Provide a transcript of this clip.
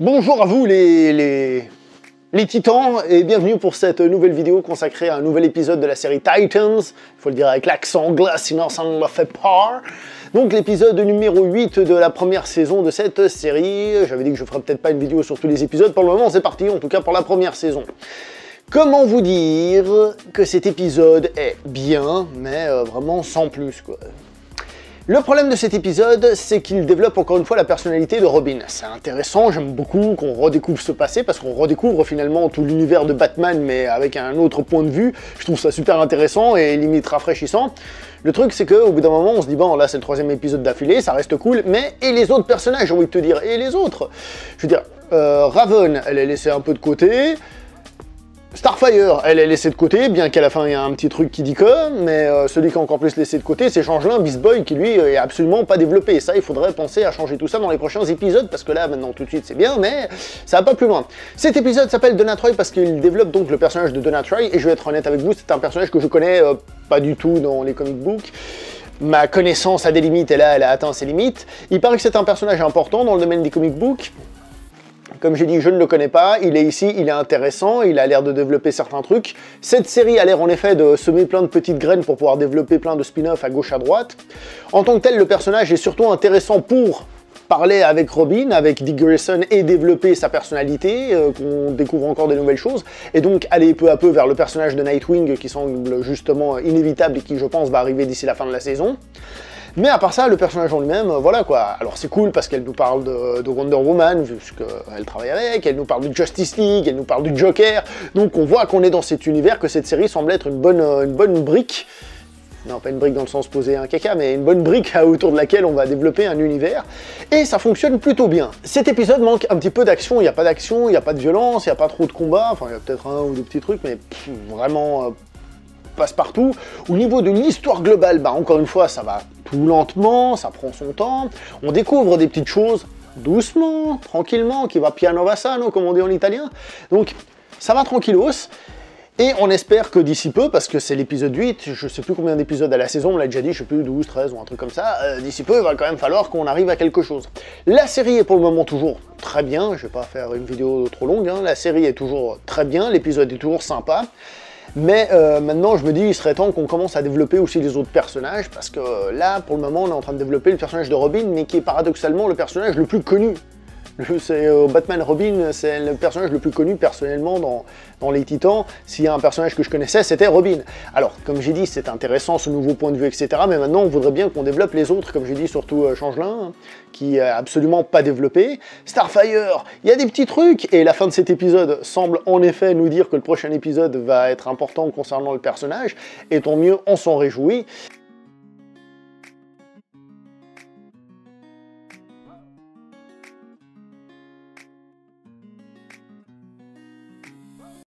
Bonjour à vous les titans et bienvenue pour cette nouvelle vidéo consacrée à un nouvel épisode de la série Titans. Il faut le dire avec l'accent anglais, sinon ça ne me fait pas. Donc l'épisode numéro 8 de la première saison de cette série. J'avais dit que je ferais peut-être pas une vidéo sur tous les épisodes. Pour le moment c'est parti, en tout cas pour la première saison. Comment vous dire que cet épisode est bien, mais vraiment sans plus quoi. Le problème de cet épisode, c'est qu'il développe encore une fois la personnalité de Robin. C'est intéressant, j'aime beaucoup qu'on redécouvre ce passé, parce qu'on redécouvre finalement tout l'univers de Batman, mais avec un autre point de vue. Je trouve ça super intéressant et limite rafraîchissant. Le truc, c'est qu'au bout d'un moment, on se dit, bon, là, c'est le troisième épisode d'affilée, ça reste cool, mais et les autres personnages, j'ai envie de te dire, et les autres? Je veux dire, Raven, elle est laissée un peu de côté. Starfire, elle est laissée de côté, bien qu'à la fin il y a un petit truc qui dit que, mais celui qui est encore plus laissé de côté, c'est Changelin, Beast Boy, qui lui est absolument pas développé. Et ça, il faudrait penser à changer tout ça dans les prochains épisodes, parce que là, maintenant, tout de suite, c'est bien, mais ça va pas plus loin. Cet épisode s'appelle Donna Troy parce qu'il développe donc le personnage de Donna Troy, et je vais être honnête avec vous, c'est un personnage que je connais pas du tout dans les comic books. Ma connaissance a des limites, et là, elle a atteint ses limites. Il paraît que c'est un personnage important dans le domaine des comic books. Comme j'ai dit, je ne le connais pas, il est ici, il est intéressant, il a l'air de développer certains trucs. Cette série a l'air en effet de semer plein de petites graines pour pouvoir développer plein de spin-offs à gauche à droite. En tant que tel, le personnage est surtout intéressant pour parler avec Robin, avec Dick Grayson et développer sa personnalité, qu'on découvre encore des nouvelles choses, et donc aller peu à peu vers le personnage de Nightwing qui semble justement inévitable et qui je pense va arriver d'ici la fin de la saison. Mais à part ça, le personnage en lui-même, voilà quoi. Alors c'est cool parce qu'elle nous parle de Wonder Woman, vu qu'elle travaille avec, elle nous parle du Justice League, elle nous parle du Joker, donc on voit qu'on est dans cet univers, que cette série semble être une bonne brique, non pas une brique dans le sens poser un caca, mais une bonne brique autour de laquelle on va développer un univers, et ça fonctionne plutôt bien. Cet épisode manque un petit peu d'action, il n'y a pas d'action, il n'y a pas de violence, il n'y a pas trop de combat, enfin il y a peut-être un ou deux petits trucs, mais vraiment passe-partout. Au niveau de l'histoire globale, bah encore une fois, ça va tout lentement, ça prend son temps, on découvre des petites choses doucement, tranquillement, qui va piano vassano, comme on dit en italien, donc ça va tranquillos, et on espère que d'ici peu, parce que c'est l'épisode 8, je sais plus combien d'épisodes à la saison, on l'a déjà dit, je sais plus, 12, 13 ou un truc comme ça, d'ici peu, il va quand même falloir qu'on arrive à quelque chose. La série est pour le moment toujours très bien, je vais pas faire une vidéo trop longue, hein. La série est toujours très bien, l'épisode est toujours sympa, mais maintenant je me dis il serait temps qu'on commence à développer aussi les autres personnages, parce que là pour le moment on est en train de développer le personnage de Robin, mais qui est paradoxalement le personnage le plus connu. Batman Robin, c'est le personnage le plus connu personnellement dans les Titans. S'il y a un personnage que je connaissais, c'était Robin. Alors, comme j'ai dit, c'est intéressant ce nouveau point de vue, etc. Mais maintenant, on voudrait bien qu'on développe les autres, comme j'ai dit, surtout Changelin, qui est absolument pas développé. Starfire, il y a des petits trucs, et la fin de cet épisode semble en effet nous dire que le prochain épisode va être important concernant le personnage, et tant mieux, on s'en réjouit.